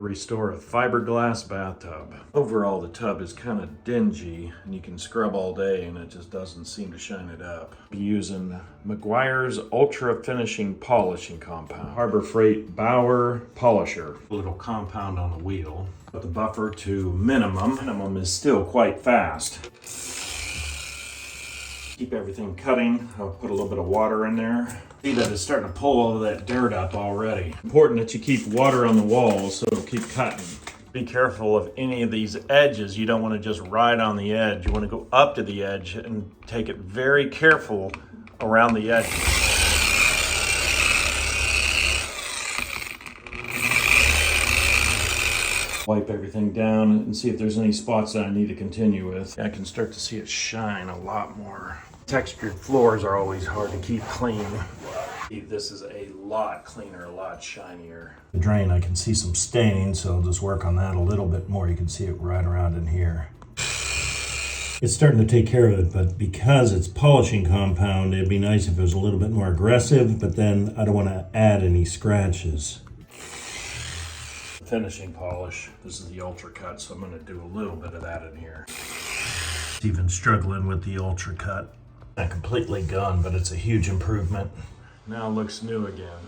Restore a fiberglass bathtub. Overall, the tub is kind of dingy and you can scrub all day and it just doesn't seem to shine it up. Using Meguiar's Ultra Finishing Polishing Compound. Harbor Freight Bauer Polisher. A little compound on the wheel. Put the buffer to minimum. Minimum is still quite fast. Keep everything cutting. I'll put a little bit of water in there. See that it's starting to pull all of that dirt up already. Important that you keep water on the walls so it'll keep cutting. Be careful of any of these edges. You don't want to just ride on the edge. You want to go up to the edge and take it very careful around the edge. Wipe everything down and see if there's any spots that I need to continue with. I can start to see it shine a lot more. Textured floors are always hard to keep clean. This is a lot cleaner, a lot shinier. The drain, I can see some staining, so I'll just work on that a little bit more. You can see it right around in here. It's starting to take care of it, but because it's polishing compound, it'd be nice if it was a little bit more aggressive, but then I don't want to add any scratches. Finishing polish. This is the Ultra Cut, so I'm going to do a little bit of that in here. Even struggling with the Ultra Cut. Not completely gone, but it's a huge improvement. Now it looks new again.